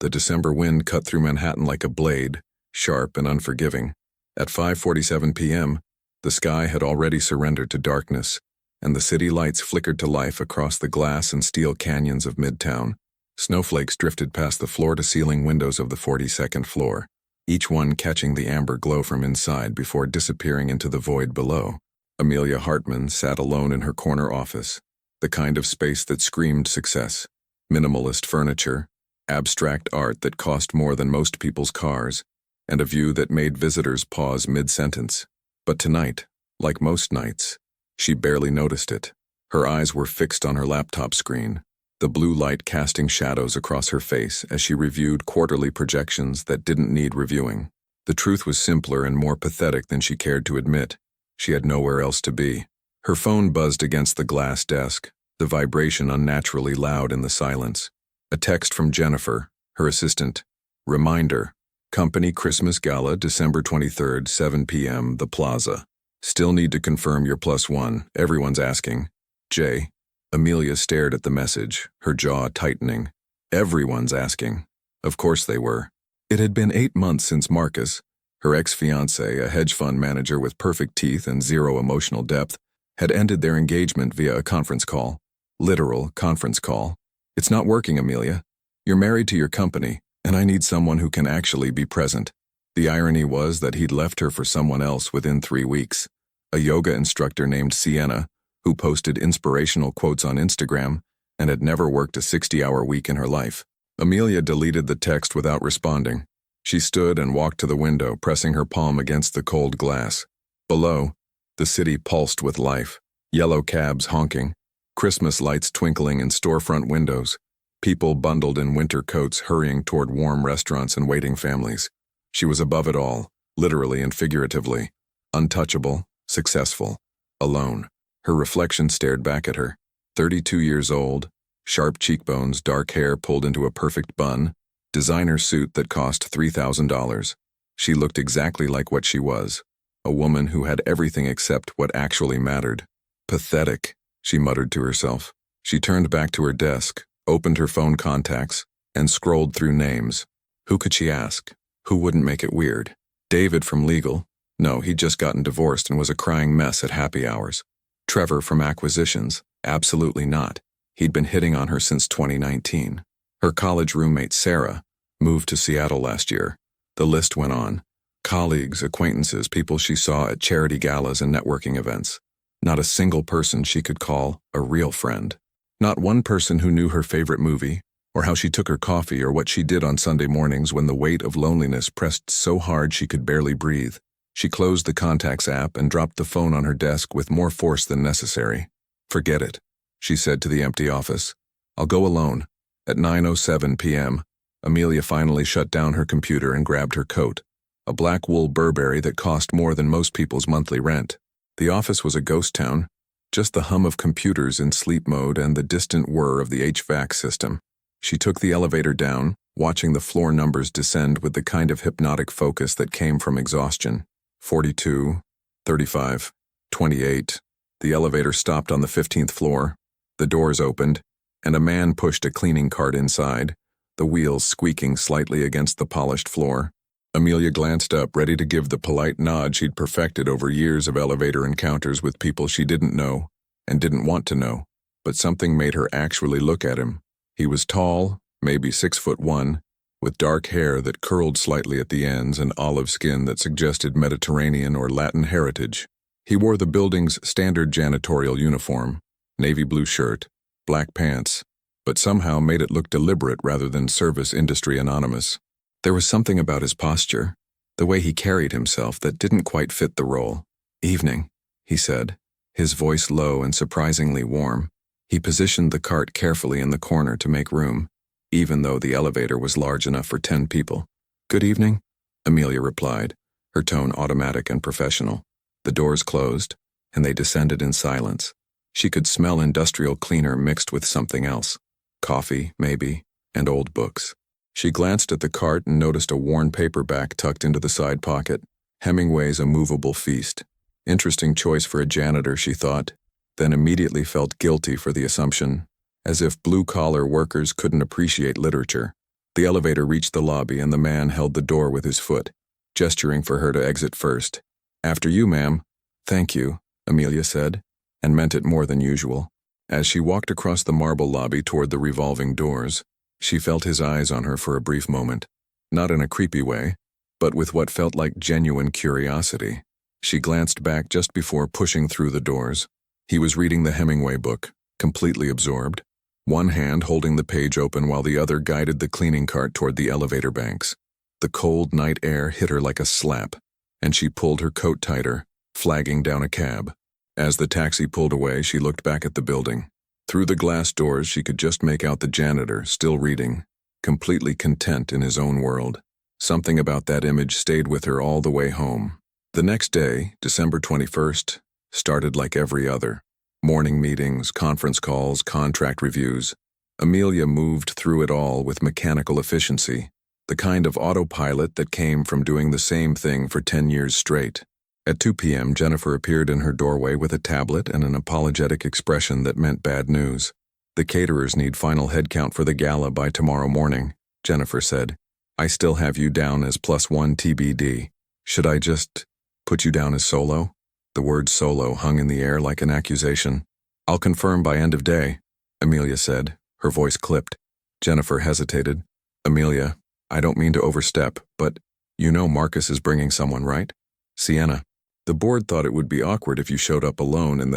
The December wind cut through Manhattan like a blade, sharp and unforgiving. At 5:47 p.m., the sky had already surrendered to darkness, and the city lights flickered to life across the glass and steel canyons of Midtown. Snowflakes drifted past the floor-to-ceiling windows of the 42nd floor, each one catching the amber glow from inside before disappearing into the void below. Amelia Hartman sat alone in her corner office, the kind of space that screamed success. Minimalist furniture, abstract art that cost more than most people's cars, and a view that made visitors pause mid-sentence. But tonight, like most nights, she barely noticed it. Her eyes were fixed on her laptop screen, the blue light casting shadows across her face as she reviewed quarterly projections that didn't need reviewing. The truth was simpler and more pathetic than she cared to admit. She had nowhere else to be. Her phone buzzed against the glass desk, the vibration unnaturally loud in the silence. A text from Jennifer, her assistant. Reminder: Company Christmas Gala, December 23rd, 7 p.m., The Plaza. Still need to confirm your +1, everyone's asking. J. Amelia stared at the message, her jaw tightening. Everyone's asking. Of course they were. It had been 8 months since Marcus, her ex-fiancé, a hedge fund manager with perfect teeth and zero emotional depth, had ended their engagement via a conference call. Literal conference call. It's not working, Amelia. You're married to your company, and I need someone who can actually be present. The irony was that he'd left her for someone else within 3 weeks. A yoga instructor named Sienna, who posted inspirational quotes on Instagram and had never worked a 60-hour week in her life. Amelia deleted the text without responding. She stood and walked to the window, pressing her palm against the cold glass. Below, the city pulsed with life. Yellow cabs honking, Christmas lights twinkling in storefront windows, people bundled in winter coats hurrying toward warm restaurants and waiting families. She was above it all, literally and figuratively. Untouchable, successful, alone. Her reflection stared back at her. 32 years old, sharp cheekbones, dark hair pulled into a perfect bun, designer suit that cost $3,000. She looked exactly like what she was, a woman who had everything except what actually mattered. Pathetic, she muttered to herself. She turned back to her desk, opened her phone contacts, and scrolled through names. Who could she ask? Who wouldn't make it weird? David from legal? No, he'd just gotten divorced and was a crying mess at happy hours. Trevor from acquisitions? Absolutely not. He'd been hitting on her since 2019. Her college roommate, Sarah, moved to Seattle last year. The list went on. Colleagues, acquaintances, people she saw at charity galas and networking events. Not a single person she could call a real friend. Not one person who knew her favorite movie, or how she took her coffee, or what she did on Sunday mornings when the weight of loneliness pressed so hard she could barely breathe. She closed the Contacts app and dropped the phone on her desk with more force than necessary. Forget it, she said to the empty office. I'll go alone. At 9:07 p.m., Amelia finally shut down her computer and grabbed her coat, a black wool Burberry that cost more than most people's monthly rent. The office was a ghost town, just the hum of computers in sleep mode and the distant whir of the HVAC system. She took the elevator down, watching the floor numbers descend with the kind of hypnotic focus that came from exhaustion. 42, 35, 28. The elevator stopped on the 15th floor. The doors opened, and a man pushed a cleaning cart inside, the wheels squeaking slightly against the polished floor. Amelia glanced up, ready to give the polite nod she'd perfected over years of elevator encounters with people she didn't know and didn't want to know. But something made her actually look at him. He was tall, maybe 6'1", with dark hair that curled slightly at the ends and olive skin that suggested Mediterranean or Latin heritage. He wore the building's standard janitorial uniform, navy blue shirt, black pants, but somehow made it look deliberate rather than service industry anonymous. There was something about his posture, the way he carried himself, that didn't quite fit the role. "Evening," he said, his voice low and surprisingly warm. He positioned the cart carefully in the corner to make room, even though the elevator was large enough for 10 people. "Good evening," Amelia replied, her tone automatic and professional. The doors closed, and they descended in silence. She could smell industrial cleaner mixed with something else. Coffee, maybe, and old books. She glanced at the cart and noticed a worn paperback tucked into the side pocket. Hemingway's A Movable Feast. Interesting choice for a janitor, she thought, then immediately felt guilty for the assumption, as if blue-collar workers couldn't appreciate literature. The elevator reached the lobby and the man held the door with his foot, gesturing for her to exit first. "After you, ma'am." "Thank you," Amelia said, and meant it more than usual. As she walked across the marble lobby toward the revolving doors, she felt his eyes on her for a brief moment, not in a creepy way, but with what felt like genuine curiosity. She glanced back just before pushing through the doors. He was reading the Hemingway book, completely absorbed, one hand holding the page open while the other guided the cleaning cart toward the elevator banks. The cold night air hit her like a slap, and she pulled her coat tighter, flagging down a cab. As the taxi pulled away, she looked back at the building. Through the glass doors, she could just make out the janitor, still reading, completely content in his own world. Something about that image stayed with her all the way home. The next day, December 21st, started like every other. Morning meetings, conference calls, contract reviews. Amelia moved through it all with mechanical efficiency, the kind of autopilot that came from doing the same thing for 10 years straight. At 2 p.m., Jennifer appeared in her doorway with a tablet and an apologetic expression that meant bad news. "The caterers need final headcount for the gala by tomorrow morning," Jennifer said. "I still have you down as +1 TBD. Should I just put you down as solo?" The word solo hung in the air like an accusation. "I'll confirm by end of day," Amelia said, her voice clipped. Jennifer hesitated. "Amelia, I don't mean to overstep, but you know Marcus is bringing someone, right? Sienna. The board thought it would be awkward if you showed up alone and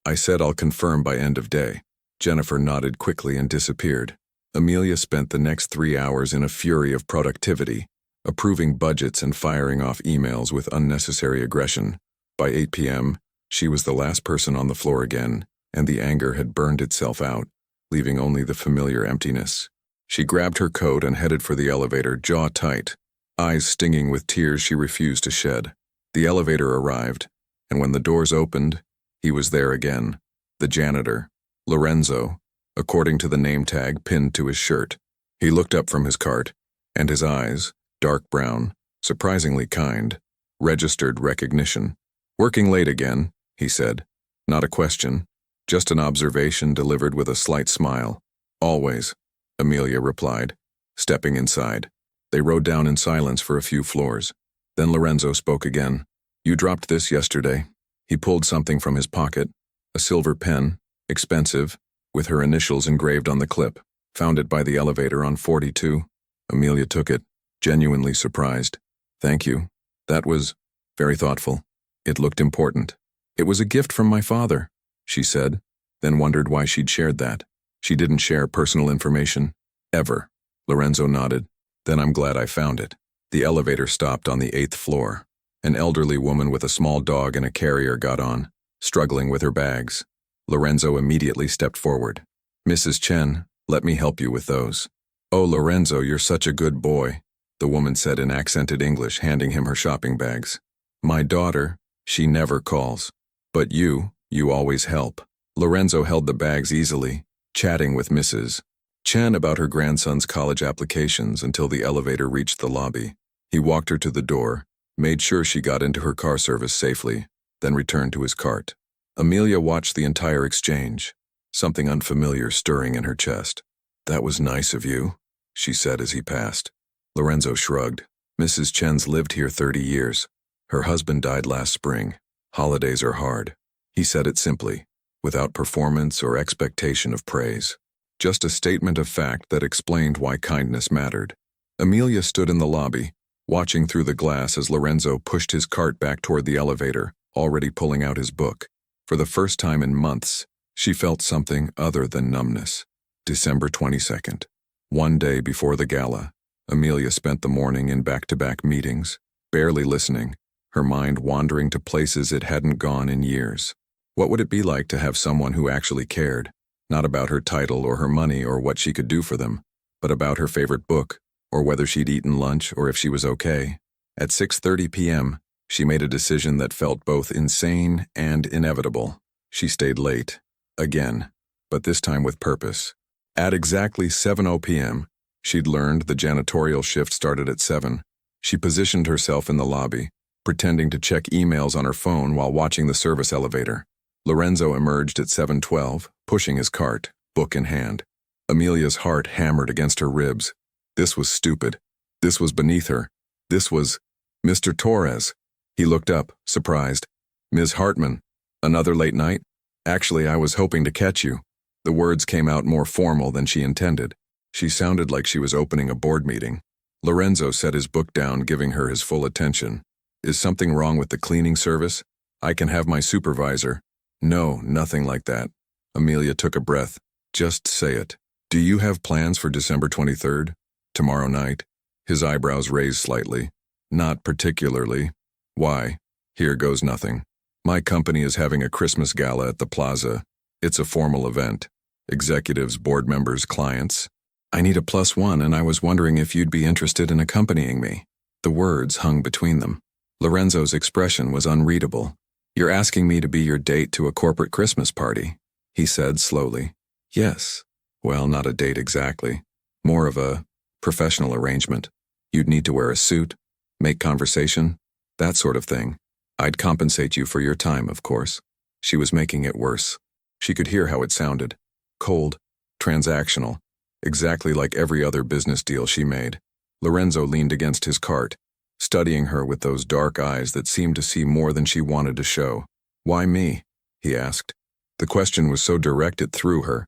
I said I'll confirm by end of day." Jennifer nodded quickly and disappeared. Amelia spent the next 3 hours in a fury of productivity, approving budgets and firing off emails with unnecessary aggression. By 8 p.m., she was the last person on the floor again, and the anger had burned itself out, leaving only the familiar emptiness. She grabbed her coat and headed for the elevator, jaw tight, eyes stinging with tears she refused to shed. The elevator arrived, and when the doors opened, he was there again. The janitor, Lorenzo, according to the name tag pinned to his shirt. He looked up from his cart, and his eyes, dark brown, surprisingly kind, registered recognition. "Working late again," he said. Not a question, just an observation delivered with a slight smile. "Always," Amelia replied, stepping inside. They rode down in silence for a few floors. Then Lorenzo spoke again. "You dropped this yesterday." He pulled something from his pocket, a silver pen, expensive, with her initials engraved on the clip. "Found it by the elevator on 42. Amelia took it, genuinely surprised. "Thank you. That was very thoughtful." It looked important. "It was a gift from my father," she said, then wondered why she'd shared that. She didn't share personal information, ever. Lorenzo nodded. "Then I'm glad I found it." The elevator stopped on the 8th floor. An elderly woman with a small dog and a carrier got on, struggling with her bags. Lorenzo immediately stepped forward. "Mrs. Chen, let me help you with those." "Oh, Lorenzo, you're such a good boy," the woman said in accented English, handing him her shopping bags. "My daughter, she never calls. But you always help." Lorenzo held the bags easily, chatting with Mrs. Chen about her grandson's college applications until the elevator reached the lobby. He walked her to the door, made sure she got into her car service safely, then returned to his cart. Amelia watched the entire exchange, something unfamiliar stirring in her chest. "That was nice of you," she said as he passed. Lorenzo shrugged. "Mrs. Chen's lived here 30 years. Her husband died last spring. Holidays are hard." He said it simply, without performance or expectation of praise. Just a statement of fact that explained why kindness mattered. Amelia stood in the lobby, watching through the glass as Lorenzo pushed his cart back toward the elevator, already pulling out his book. For the first time in months, she felt something other than numbness. December 22nd. One day before the gala, Amelia spent the morning in back-to-back meetings, barely listening, her mind wandering to places it hadn't gone in years. What would it be like to have someone who actually cared, not about her title or her money or what she could do for them, but about her favorite book, or whether she'd eaten lunch or if she was okay? At 6:30 p.m., she made a decision that felt both insane and inevitable. She stayed late, again, but this time with purpose. At exactly 7:00 p.m., she'd learned the janitorial shift started at 7. She positioned herself in the lobby, pretending to check emails on her phone while watching the service elevator. Lorenzo emerged at 7:12, pushing his cart, book in hand. Amelia's heart hammered against her ribs. This was stupid. This was beneath her. This was Mr. Torres. He looked up, surprised. Ms. Hartman, another late night? Actually, I was hoping to catch you. The words came out more formal than she intended. She sounded like she was opening a board meeting. Lorenzo set his book down, giving her his full attention. Is something wrong with the cleaning service? I can have my supervisor. No, nothing like that. Amelia took a breath. Just say it. Do you have plans for December 23rd? Tomorrow night? His eyebrows raised slightly. Not particularly. Why? Here goes nothing. My company is having a Christmas gala at the plaza. It's a formal event. Executives, board members, clients. I need a +1 and I was wondering if you'd be interested in accompanying me. The words hung between them. Lorenzo's expression was unreadable. You're asking me to be your date to a corporate Christmas party, he said slowly. Yes. Well, not a date exactly. More of a professional arrangement. You'd need to wear a suit, make conversation, that sort of thing. I'd compensate you for your time, of course. She was making it worse. She could hear how it sounded. Cold, transactional, exactly like every other business deal she made. Lorenzo leaned against his cart, studying her with those dark eyes that seemed to see more than she wanted to show. Why me? He asked. The question was so direct it threw her.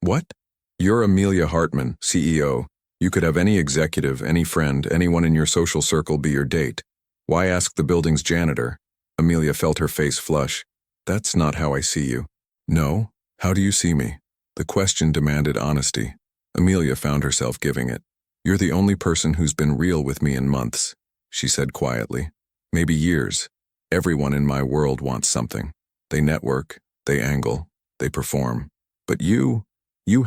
What? You're Amelia Hartman, CEO. You could have any executive, any friend, anyone in your social circle be your date. Why ask the building's janitor? Amelia felt her face flush. That's not how I see you. No? How do you see me? The question demanded honesty. Amelia found herself giving it. You're the only person who's been real with me in months, she said quietly. Maybe years. Everyone in my world wants something. They network, they angle, they perform. But you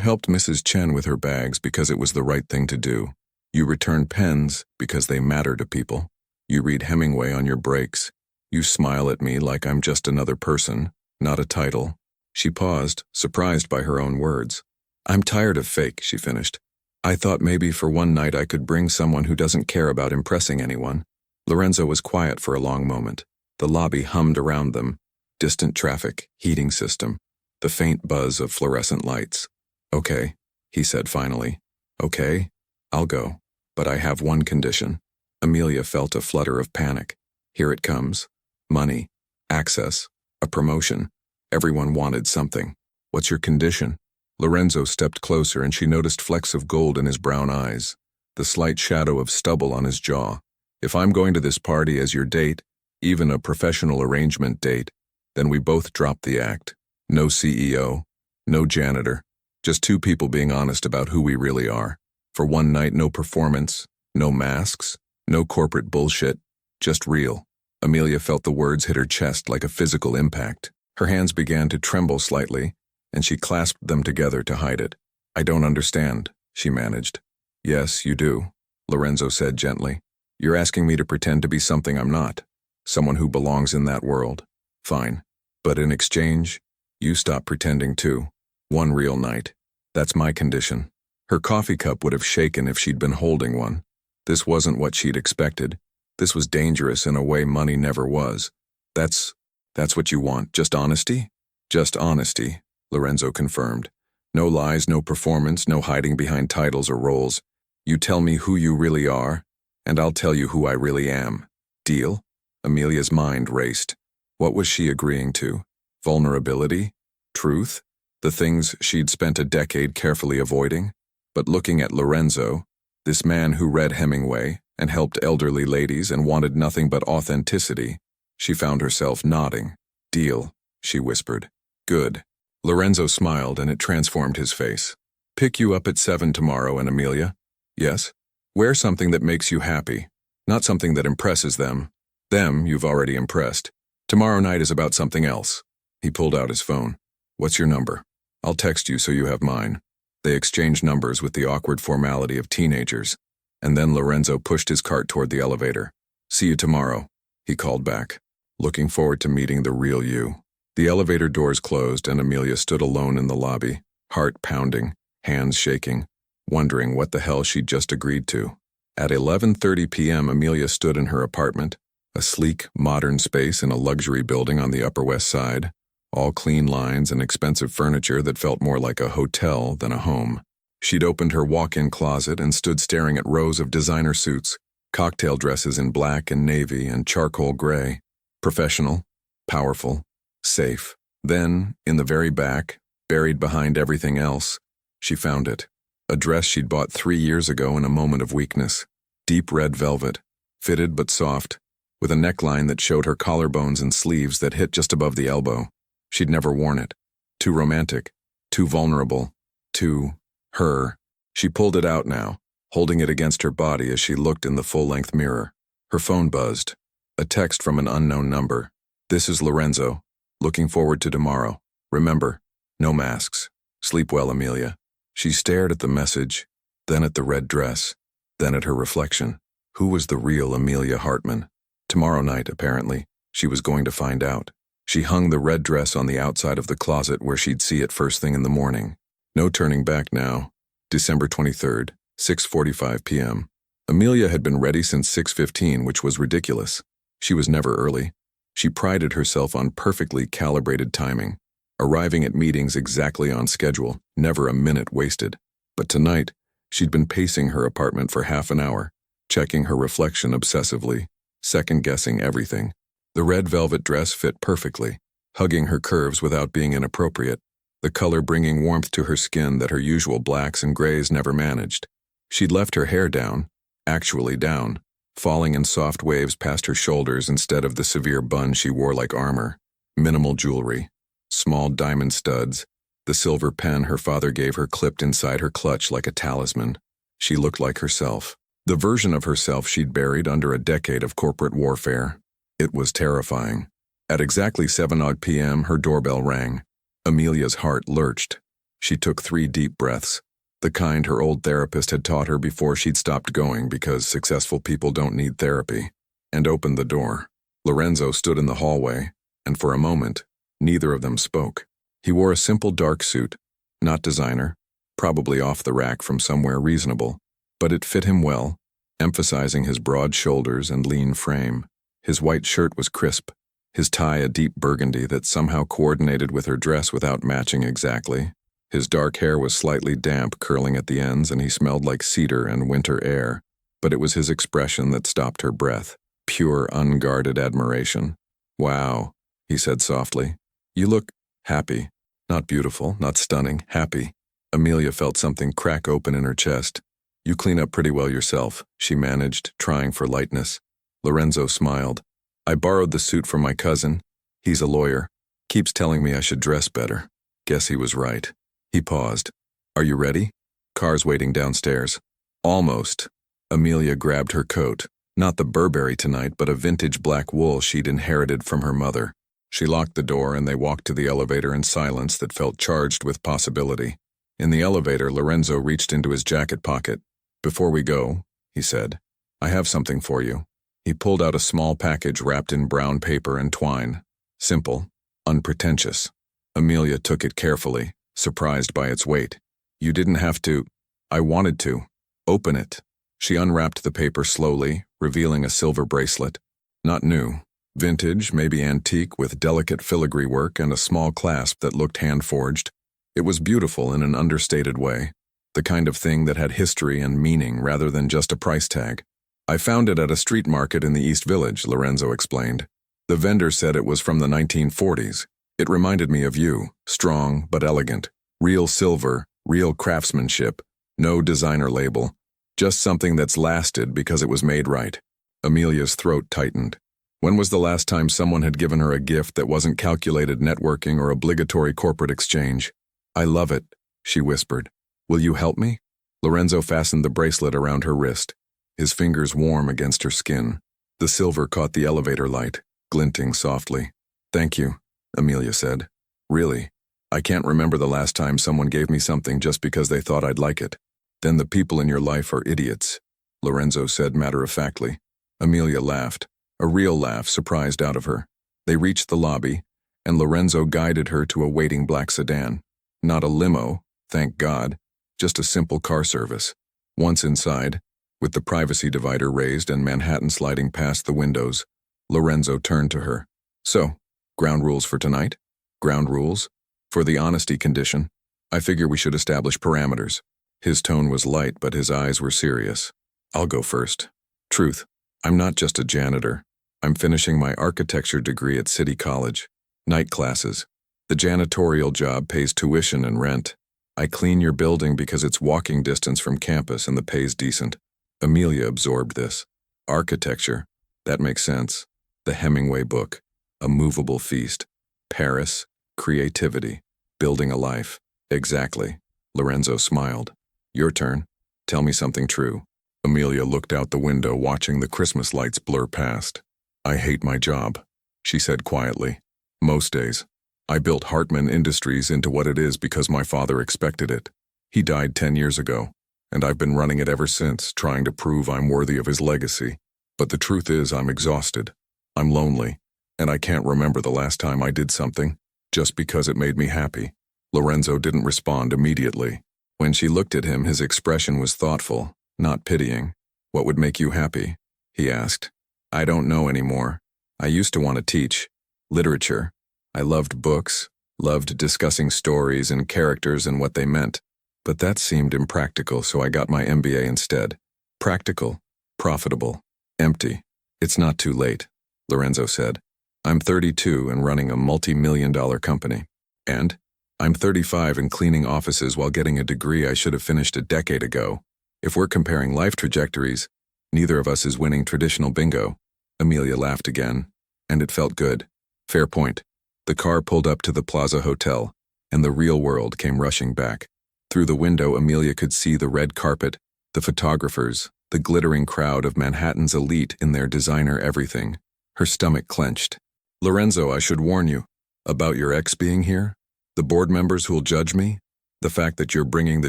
helped Mrs. Chen with her bags because it was the right thing to do. You return pens because they matter to people. You read Hemingway on your breaks. You smile at me like I'm just another person, not a title. She paused, surprised by her own words. I'm tired of fake, she finished. I thought maybe for one night I could bring someone who doesn't care about impressing anyone. Lorenzo was quiet for a long moment. The lobby hummed around them. Distant traffic, heating system, the faint buzz of fluorescent lights. Okay, he said finally. Okay, I'll go. But I have one condition. Amelia felt a flutter of panic. Here it comes. Money, access, a promotion. Everyone wanted something. What's your condition? Lorenzo stepped closer and she noticed flecks of gold in his brown eyes, the slight shadow of stubble on his jaw. If I'm going to this party as your date, even a professional arrangement date, then we both drop the act. No CEO, no janitor, just two people being honest about who we really are. For one night, no performance, no masks, no corporate bullshit, just real. Amelia felt the words hit her chest like a physical impact. Her hands began to tremble slightly, and she clasped them together to hide it. I don't understand, she managed. Yes, you do, Lorenzo said gently. You're asking me to pretend to be something I'm not, someone who belongs in that world. Fine. But in exchange, you stop pretending too. One real night. That's my condition. Her coffee cup would have shaken if she'd been holding one. This wasn't what she'd expected. This was dangerous in a way money never was. That's what you want, just honesty? Just honesty, Lorenzo confirmed. No lies, no performance, no hiding behind titles or roles. You tell me who you really are, and I'll tell you who I really am. Deal? Amelia's mind raced. What was she agreeing to? Vulnerability? Truth? The things she'd spent a decade carefully avoiding? But looking at Lorenzo, this man who read Hemingway and helped elderly ladies and wanted nothing but authenticity, she found herself nodding. Deal, she whispered. Good. Lorenzo smiled and it transformed his face. Pick you up at 7 tomorrow, and Amelia? Yes? Wear something that makes you happy, not something that impresses them. Them you've already impressed. Tomorrow night is about something else. He pulled out his phone. What's your number? I'll text you so you have mine. They exchanged numbers with the awkward formality of teenagers, and then Lorenzo pushed his cart toward the elevator. See you tomorrow, he called back. Looking forward to meeting the real you. The elevator doors closed and Amelia stood alone in the lobby, heart pounding, hands shaking, wondering what the hell she'd just agreed to. At 11:30 p.m., Amelia stood in her apartment, a sleek, modern space in a luxury building on the Upper West Side, all clean lines and expensive furniture that felt more like a hotel than a home. She'd opened her walk-in closet and stood staring at rows of designer suits, cocktail dresses in black and navy and charcoal gray. Professional, powerful, safe. Then, in the very back, buried behind everything else, she found it. A dress she'd bought 3 years ago in a moment of weakness. Deep red velvet, fitted but soft, with a neckline that showed her collarbones and sleeves that hit just above the elbow. She'd never worn it. Too romantic, too vulnerable, too her. She pulled it out now, holding it against her body as she looked in the full-length mirror. Her phone buzzed. A text from an unknown number. "This is Lorenzo. Looking forward to tomorrow. Remember, no masks. Sleep well, Amelia." She stared at the message, then at the red dress, then at her reflection. Who was the real Amelia Hartman? Tomorrow night, apparently, she was going to find out. She hung the red dress on the outside of the closet where she'd see it first thing in the morning. No turning back now. December 23rd, 6:45 p.m. Amelia had been ready since 6:15, which was ridiculous. She was never early. She prided herself on perfectly calibrated timing, arriving at meetings exactly on schedule, never a minute wasted. But tonight, she'd been pacing her apartment for half an hour, checking her reflection obsessively, second-guessing everything. The red velvet dress fit perfectly, hugging her curves without being inappropriate, the color bringing warmth to her skin that her usual blacks and grays never managed. She'd left her hair down, actually down, falling in soft waves past her shoulders instead of the severe bun she wore like armor. Minimal jewelry, small diamond studs, the silver pen her father gave her clipped inside her clutch like a talisman. She looked like herself, the version of herself she'd buried under a decade of corporate warfare. It was terrifying. At exactly 7 p.m., her doorbell rang. Amelia's heart lurched. She took 3 deep breaths, the kind her old therapist had taught her before she'd stopped going because successful people don't need therapy, and opened the door. Lorenzo stood in the hallway, and for a moment, neither of them spoke. He wore a simple dark suit, not designer, probably off the rack from somewhere reasonable, but it fit him well, emphasizing his broad shoulders and lean frame. His white shirt was crisp, his tie a deep burgundy that somehow coordinated with her dress without matching exactly. His dark hair was slightly damp, curling at the ends, and he smelled like cedar and winter air, but it was his expression that stopped her breath, pure, unguarded admiration. "Wow," he said softly. "You look happy. Not beautiful, not stunning, happy." Amelia felt something crack open in her chest. "You clean up pretty well yourself," she managed, trying for lightness. Lorenzo smiled. "I borrowed the suit from my cousin. He's a lawyer. Keeps telling me I should dress better. Guess he was right." He paused. "Are you ready? Car's waiting downstairs." "Almost." Amelia grabbed her coat. Not the Burberry tonight, but a vintage black wool she'd inherited from her mother. She locked the door and they walked to the elevator in silence that felt charged with possibility. In the elevator, Lorenzo reached into his jacket pocket. "Before we go," he said, "I have something for you." He pulled out a small package wrapped in brown paper and twine. Simple, unpretentious. Amelia took it carefully, surprised by its weight. "You didn't have to." "I wanted to. Open it." She unwrapped the paper slowly, revealing a silver bracelet. Not new. Vintage, maybe antique, with delicate filigree work and a small clasp that looked hand-forged. It was beautiful in an understated way, the kind of thing that had history and meaning rather than just a price tag. "I found it at a street market in the East Village," Lorenzo explained. "The vendor said it was from the 1940s. It reminded me of you, strong but elegant. Real silver, real craftsmanship, no designer label. Just something that's lasted because it was made right." Amelia's throat tightened. When was the last time someone had given her a gift that wasn't calculated networking or obligatory corporate exchange? "I love it," she whispered. "Will you help me?" Lorenzo fastened the bracelet around her wrist, his fingers warm against her skin. The silver caught the elevator light, glinting softly. "Thank you," Amelia said. "Really, I can't remember the last time someone gave me something just because they thought I'd like it." "Then the people in your life are idiots," Lorenzo said matter-of-factly. Amelia laughed, a real laugh surprised out of her. They reached the lobby, and Lorenzo guided her to a waiting black sedan. Not a limo, thank God, just a simple car service. Once inside, with the privacy divider raised and Manhattan sliding past the windows, Lorenzo turned to her. "So, ground rules for tonight?" "Ground rules? For the honesty condition, I figure we should establish parameters." His tone was light, but his eyes were serious. I'll go first. Truth, I'm not just a janitor. I'm finishing my architecture degree at City College. Night classes. The janitorial job pays tuition and rent. I clean your building because it's walking distance from campus and the pay's decent. Amelia absorbed this. Architecture. That makes sense. The Hemingway book. A movable feast. Paris. Creativity. Building a life. Exactly. Lorenzo smiled. Your turn. Tell me something true. Amelia looked out the window, watching the Christmas lights blur past. I hate my job, she said quietly. Most days. I built Hartman Industries into what it is because my father expected it. He died 10 years ago, and I've been running it ever since, trying to prove I'm worthy of his legacy. But the truth is, I'm exhausted. I'm lonely, and I can't remember the last time I did something, just because it made me happy. Lorenzo didn't respond immediately. When she looked at him, his expression was thoughtful, not pitying. What would make you happy? He asked. I don't know anymore. I used to want to teach. Literature. I loved books, loved discussing stories and characters and what they meant. But that seemed impractical, so I got my MBA instead. Practical, profitable, empty. It's not too late, Lorenzo said. I'm 32 and running a multi-million-dollar company. And I'm 35 and cleaning offices while getting a degree I should have finished a decade ago. If we're comparing life trajectories, neither of us is winning traditional bingo. Amelia laughed again, and it felt good. Fair point. The car pulled up to the Plaza Hotel, and the real world came rushing back. Through the window, Amelia could see the red carpet, the photographers, the glittering crowd of Manhattan's elite in their designer everything. Her stomach clenched. Lorenzo, I should warn you. About your ex being here? The board members who'll judge me? The fact that you're bringing the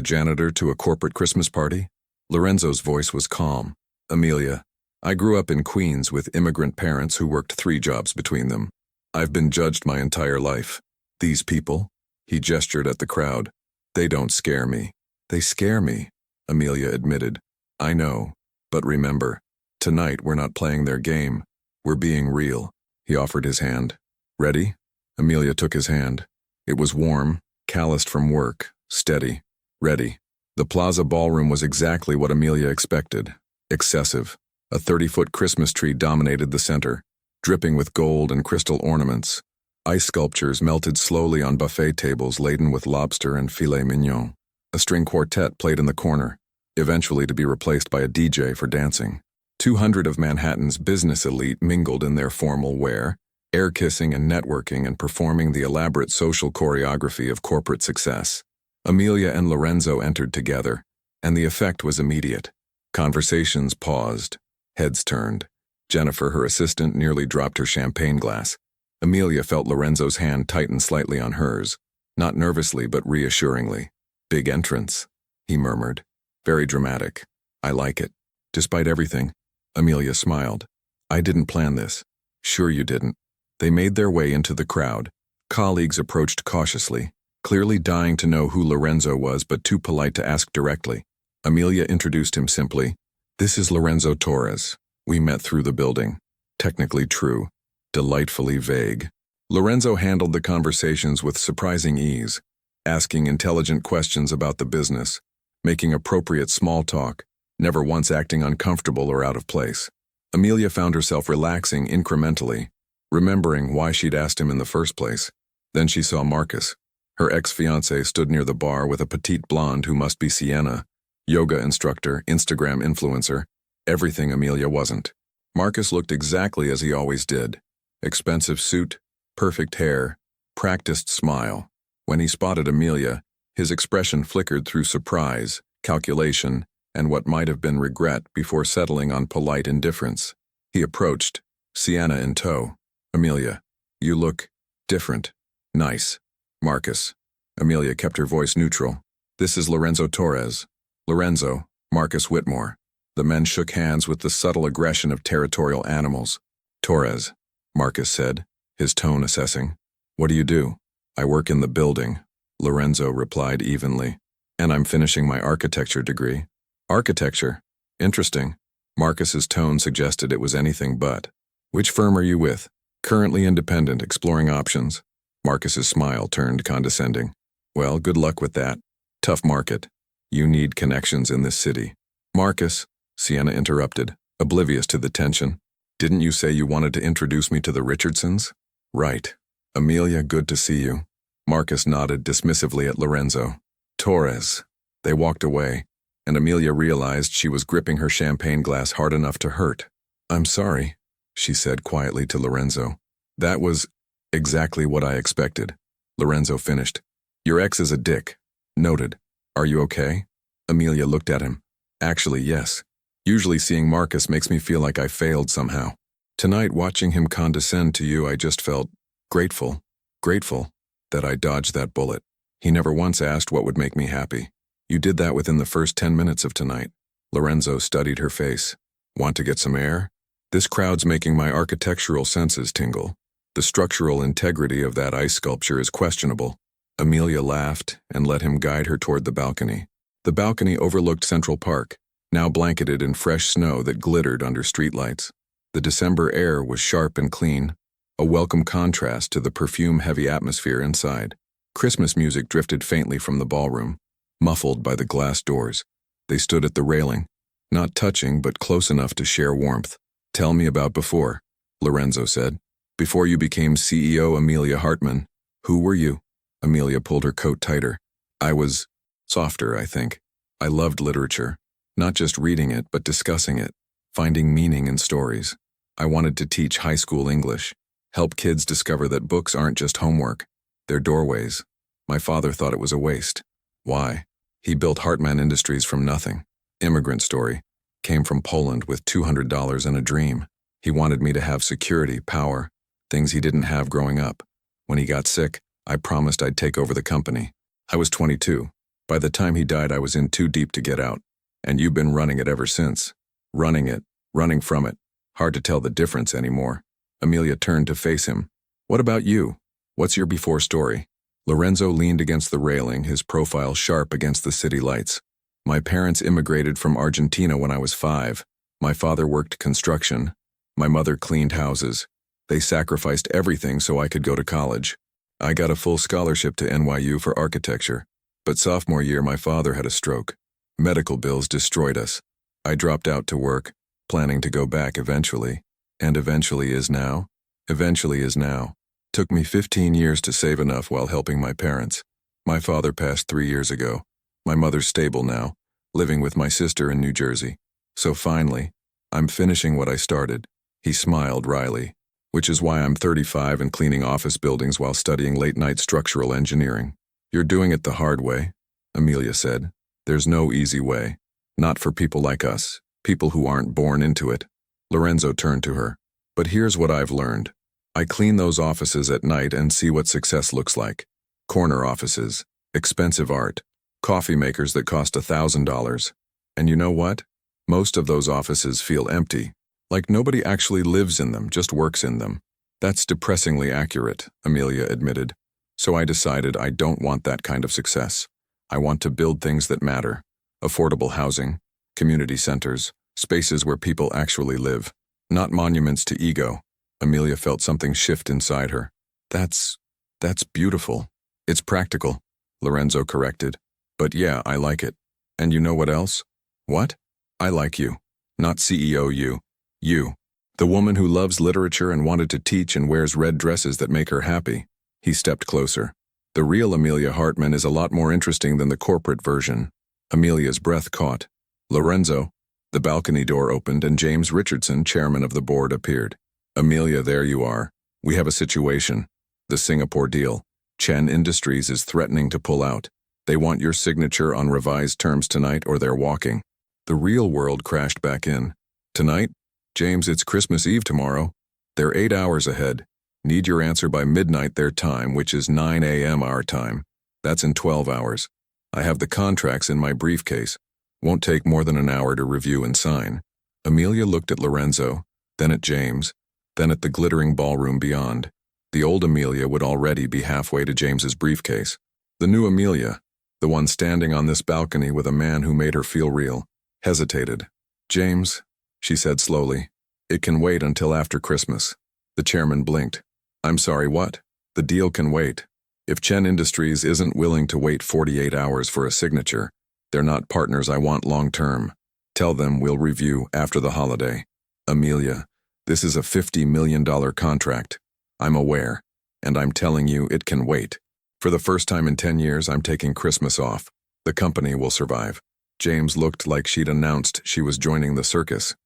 janitor to a corporate Christmas party? Lorenzo's voice was calm. Amelia, I grew up in Queens with immigrant parents who worked 3 jobs between them. I've been judged my entire life. These people? He gestured at the crowd. They don't scare me. They scare me, Amelia admitted. I know, but remember, tonight we're not playing their game. We're being real. He offered his hand. Ready? Amelia took his hand. It was warm, calloused from work, steady. Ready. The Plaza Ballroom was exactly what Amelia expected. Excessive. A 30-foot Christmas tree dominated the center, dripping with gold and crystal ornaments. Ice sculptures melted slowly on buffet tables laden with lobster and filet mignon. A string quartet played in the corner, eventually to be replaced by a DJ for dancing. 200 of Manhattan's business elite mingled in their formal wear, air-kissing and networking and performing the elaborate social choreography of corporate success. Amelia and Lorenzo entered together, and the effect was immediate. Conversations paused. Heads turned. Jennifer, her assistant, nearly dropped her champagne glass. Amelia felt Lorenzo's hand tighten slightly on hers, not nervously but reassuringly. Big entrance, he murmured. Very dramatic. I like it. Despite everything, Amelia smiled. I didn't plan this. Sure you didn't. They made their way into the crowd. Colleagues approached cautiously, clearly dying to know who Lorenzo was but too polite to ask directly. Amelia introduced him simply. This is Lorenzo Torres. We met through the building. Technically true. Delightfully vague. Lorenzo handled the conversations with surprising ease, asking intelligent questions about the business, making appropriate small talk, never once acting uncomfortable or out of place. Amelia found herself relaxing incrementally, remembering why she'd asked him in the first place. Then she saw Marcus. Her ex-fiancé stood near the bar with a petite blonde who must be Sienna, yoga instructor, Instagram influencer, everything Amelia wasn't. Marcus looked exactly as he always did. Expensive suit, perfect hair, practiced smile. When he spotted Amelia, his expression flickered through surprise, calculation, and what might have been regret before settling on polite indifference. He approached, Sienna in tow. Amelia, you look different. Nice. Marcus. Amelia kept her voice neutral. This is Lorenzo Torres. Lorenzo, Marcus Whitmore. The men shook hands with the subtle aggression of territorial animals. Torres, Marcus said, his tone assessing. What do you do? I work in the building, Lorenzo replied evenly. And I'm finishing my architecture degree. Architecture? Interesting. Marcus's tone suggested it was anything but. Which firm are you with? Currently independent, exploring options. Marcus's smile turned condescending. Well, good luck with that. Tough market. You need connections in this city. Marcus, Sienna interrupted, oblivious to the tension. Didn't you say you wanted to introduce me to the Richardsons? Right. Amelia, good to see you. Marcus nodded dismissively at Lorenzo. Torres. They walked away, and Amelia realized she was gripping her champagne glass hard enough to hurt. I'm sorry, she said quietly to Lorenzo. That was exactly what I expected. Lorenzo finished. Your ex is a dick. Noted. Are you okay? Amelia looked at him. Actually, yes. Usually seeing Marcus makes me feel like I failed somehow. Tonight, watching him condescend to you, I just felt grateful that I dodged that bullet. He never once asked what would make me happy. You did that within the first 10 minutes of tonight. Lorenzo studied her face. Want to get some air? This crowd's making my architectural senses tingle. The structural integrity of that ice sculpture is questionable. Amelia laughed and let him guide her toward the balcony. The balcony overlooked Central Park, now blanketed in fresh snow that glittered under streetlights. The December air was sharp and clean, a welcome contrast to the perfume-heavy atmosphere inside. Christmas music drifted faintly from the ballroom, muffled by the glass doors. They stood at the railing, not touching but close enough to share warmth. Tell me about before, Lorenzo said. Before you became CEO Amelia Hartman, who were you? Amelia pulled her coat tighter. I was softer, I think. I loved literature, not just reading it but discussing it, finding meaning in stories. I wanted to teach high school English, help kids discover that books aren't just homework, they're doorways. My father thought it was a waste. Why? He built Hartman Industries from nothing. Immigrant story. Came from Poland with $200 and a dream. He wanted me to have security, power, things he didn't have growing up. When he got sick, I promised I'd take over the company. I was 22. By the time he died, I was in too deep to get out. And you've been running it ever since. Running it, running from it. Hard to tell the difference anymore. Amelia turned to face him. What about you? What's your before story? Lorenzo leaned against the railing, his profile sharp against the city lights. My parents immigrated from Argentina when I was 5. My father worked construction. My mother cleaned houses. They sacrificed everything so I could go to college. I got a full scholarship to NYU for architecture. But sophomore year, my father had a stroke. Medical bills destroyed us. I dropped out to work, planning to go back eventually. And eventually is now? Eventually is now. Took me 15 years to save enough while helping my parents. My father passed 3 years ago. My mother's stable now, living with my sister in New Jersey. So finally, I'm finishing what I started. He smiled wryly. Which is why I'm 35 and cleaning office buildings while studying late-night structural engineering. You're doing it the hard way, Amelia said. There's no easy way. Not for people like us, people who aren't born into it. Lorenzo turned to her. But here's what I've learned. I clean those offices at night and see what success looks like. Corner offices, expensive art, coffee makers that cost $1,000. And you know what? Most of those offices feel empty. Like nobody actually lives in them, just works in them. That's depressingly accurate, Amelia admitted. So I decided I don't want that kind of success. I want to build things that matter. Affordable housing, community centers, spaces where people actually live. Not monuments to ego. Amelia felt something shift inside her. That's beautiful. It's practical, Lorenzo corrected. But yeah, I like it. And you know what else? What? I like you. Not CEO you. You. The woman who loves literature and wanted to teach and wears red dresses that make her happy. He stepped closer. The real Amelia Hartman is a lot more interesting than the corporate version. Amelia's breath caught. Lorenzo. The balcony door opened and James Richardson, chairman of the board, appeared. Amelia, there you are. We have a situation. The Singapore deal. Chen Industries is threatening to pull out. They want your signature on revised terms tonight or they're walking. The real world crashed back in. Tonight? James, it's Christmas Eve tomorrow. They're 8 hours ahead. Need your answer by midnight their time, which is 9 a.m. our time. That's in 12 hours. I have the contracts in my briefcase. Won't take more than an hour to review and sign. Amelia looked at Lorenzo, then at James, then at the glittering ballroom beyond. The old Amelia would already be halfway to James's briefcase. The new Amelia, the one standing on this balcony with a man who made her feel real, hesitated. James, she said slowly, it can wait until after Christmas. The chairman blinked. I'm sorry, what? The deal can wait. If Chen Industries isn't willing to wait 48 hours for a signature, They're not partners I want long-term. Tell them we'll review after the holiday. Amelia, this is a $50 million contract. I'm aware, and I'm telling you it can wait. For the first time in 10 years, I'm taking Christmas off. The company will survive. James looked like she'd announced she was joining the circus.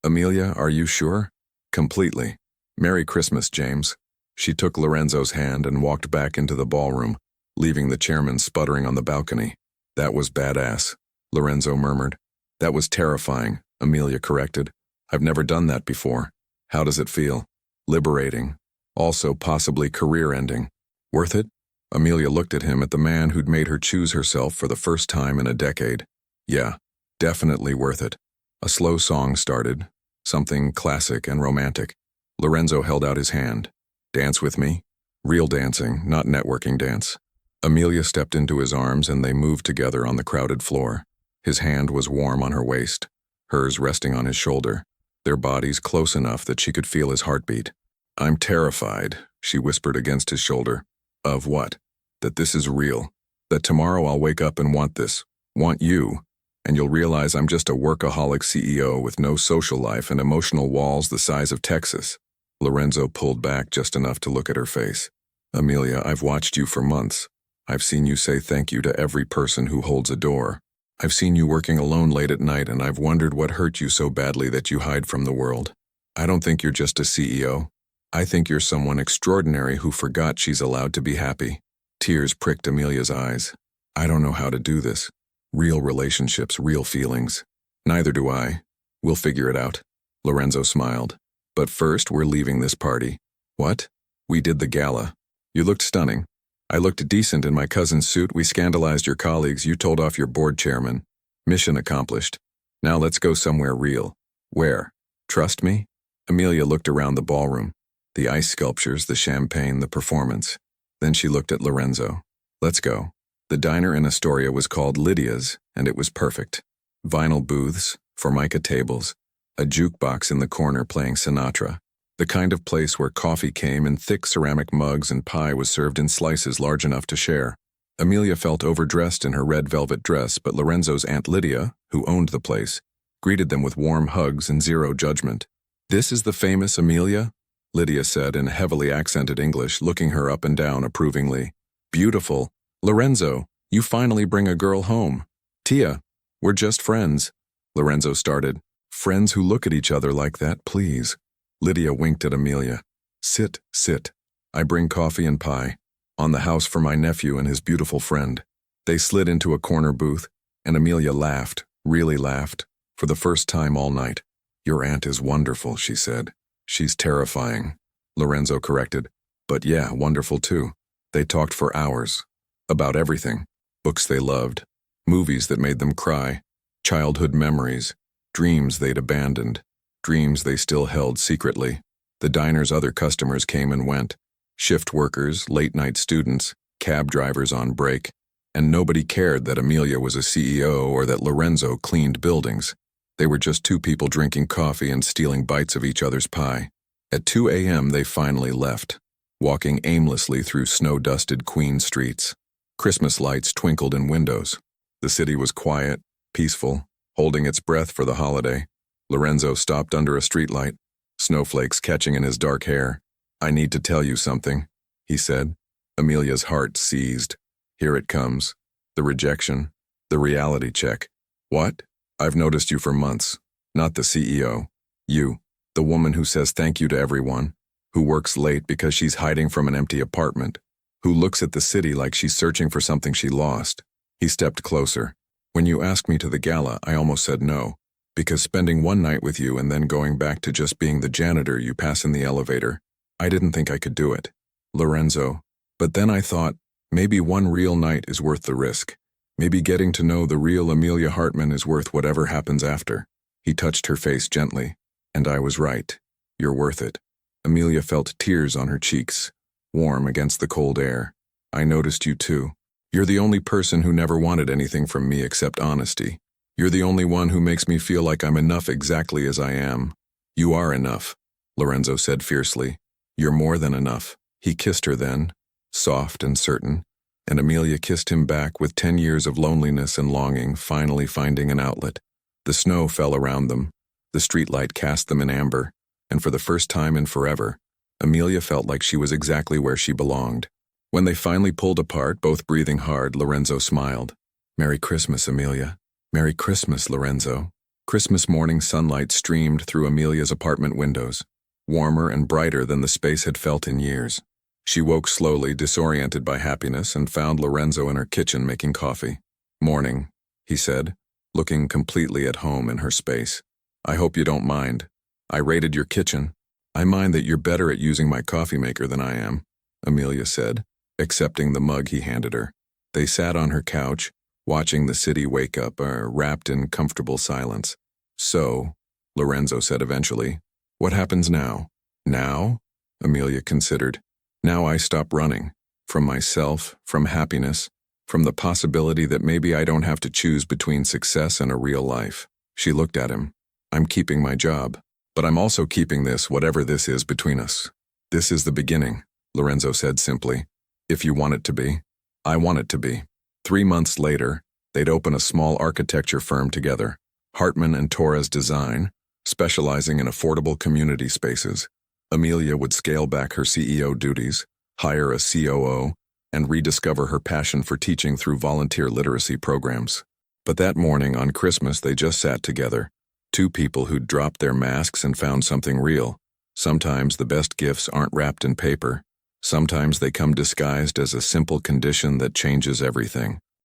Amelia, are you sure? Completely. Merry Christmas, James. She took Lorenzo's hand and walked back into the ballroom, leaving the chairman sputtering on the balcony. That was badass, Lorenzo murmured. That was terrifying, Amelia corrected. I've never done that before. How does it feel? Liberating. Also possibly career-ending. Worth it? Amelia looked at him, at the man who'd made her choose herself for the first time in a decade. Yeah, definitely worth it. A slow song started, something classic and romantic. Lorenzo held out his hand. Dance with me? Real dancing, not networking dance. Amelia stepped into his arms and they moved together on the crowded floor. His hand was warm on her waist, hers resting on his shoulder, their bodies close enough that she could feel his heartbeat. I'm terrified, she whispered against his shoulder. Of what? That this is real. That tomorrow I'll wake up and want this. Want you. And you'll realize I'm just a workaholic CEO with no social life and emotional walls the size of Texas. Lorenzo pulled back just enough to look at her face. Amelia, I've watched you for months. I've seen you say thank you to every person who holds a door. I've seen you working alone late at night, and I've wondered what hurt you so badly that you hide from the world. I don't think you're just a CEO. I think you're someone extraordinary who forgot she's allowed to be happy. Tears pricked Amelia's eyes. I don't know how to do this. Real relationships, real feelings. Neither do I. We'll figure it out. Lorenzo smiled. But first, we're leaving this party. What? We did the gala. You looked stunning. I looked decent in my cousin's suit. We scandalized your colleagues. You told off your board chairman. Mission accomplished. Now let's go somewhere real. Where? Trust me? Amelia looked around the ballroom. The ice sculptures, the champagne, the performance. Then she looked at Lorenzo. Let's go. The diner in Astoria was called Lydia's, and it was perfect. Vinyl booths, formica tables, a jukebox in the corner playing Sinatra. The kind of place where coffee came in thick ceramic mugs and pie was served in slices large enough to share. Amelia felt overdressed in her red velvet dress, but Lorenzo's Aunt Lydia, who owned the place, greeted them with warm hugs and zero judgment. This is the famous Amelia? Lydia said in heavily accented English, looking her up and down approvingly. Beautiful. Lorenzo, you finally bring a girl home. Tia, we're just friends. Lorenzo started. Friends who look at each other like that, please. Lydia winked at Amelia. Sit, sit. I bring coffee and pie. On the house for my nephew and his beautiful friend. They slid into a corner booth, and Amelia laughed, really laughed, for the first time all night. Your aunt is wonderful, she said. She's terrifying, Lorenzo corrected. But yeah, wonderful too. They talked for hours. About everything. Books they loved. Movies that made them cry. Childhood memories. Dreams they'd abandoned. Dreams they still held secretly. The diner's other customers came and went. Shift workers, late-night students, cab drivers on break. And nobody cared that Amelia was a CEO or that Lorenzo cleaned buildings. They were just two people drinking coffee and stealing bites of each other's pie. At 2 a.m. they finally left, walking aimlessly through snow-dusted Queen streets. Christmas lights twinkled in windows. The city was quiet, peaceful, holding its breath for the holiday. Lorenzo stopped under a streetlight, snowflakes catching in his dark hair. I need to tell you something, he said. Amelia's heart seized. Here it comes. The rejection. The reality check. What? I've noticed you for months. Not the CEO. You, the woman who says thank you to everyone, who works late because she's hiding from an empty apartment, who looks at the city like she's searching for something she lost. He stepped closer. When you asked me to the gala, I almost said no, because spending one night with you and then going back to just being the janitor you pass in the elevator, I didn't think I could do it. Lorenzo. But then I thought, maybe one real night is worth the risk. Maybe getting to know the real Amelia Hartman is worth whatever happens after. He touched her face gently. And I was right. You're worth it. Amelia felt tears on her cheeks, warm against the cold air. I noticed you too. You're the only person who never wanted anything from me except honesty. You're the only one who makes me feel like I'm enough exactly as I am. You are enough, Lorenzo said fiercely. You're more than enough. He kissed her then, soft and certain, And Amelia kissed him back with 10 years of loneliness and longing finally finding an outlet. The snow fell around them. The streetlight cast them in amber. And for the first time in forever, Amelia felt like she was exactly where she belonged. When they finally pulled apart, both breathing hard, Lorenzo smiled. "Merry Christmas, Amelia." "Merry Christmas, Lorenzo." Christmas morning sunlight streamed through Amelia's apartment windows, warmer and brighter than the space had felt in years. She woke slowly, disoriented by happiness, and found Lorenzo in her kitchen making coffee. "Morning," he said, looking completely at home in her space. "I hope you don't mind. I raided your kitchen." "I mind that you're better at using my coffee maker than I am," Amelia said, accepting the mug he handed her. They sat on her couch, watching the city wake up, wrapped in comfortable silence. "So," Lorenzo said eventually, "what happens now?" "Now?" Amelia considered. "Now I stop running. From myself, from happiness, from the possibility that maybe I don't have to choose between success and a real life." She looked at him. "I'm keeping my job, but I'm also keeping this, whatever this is between us." "This is the beginning," Lorenzo said simply. "If you want it to be." "I want it to be." 3 months later, they'd open a small architecture firm together, Hartman and Torres Design, specializing in affordable community spaces. Amelia would scale back her CEO duties, hire a COO, and rediscover her passion for teaching through volunteer literacy programs. But that morning on Christmas, they just sat together, two people who'd dropped their masks and found something real. Sometimes the best gifts aren't wrapped in paper. Sometimes they come disguised as a simple condition that changes everything.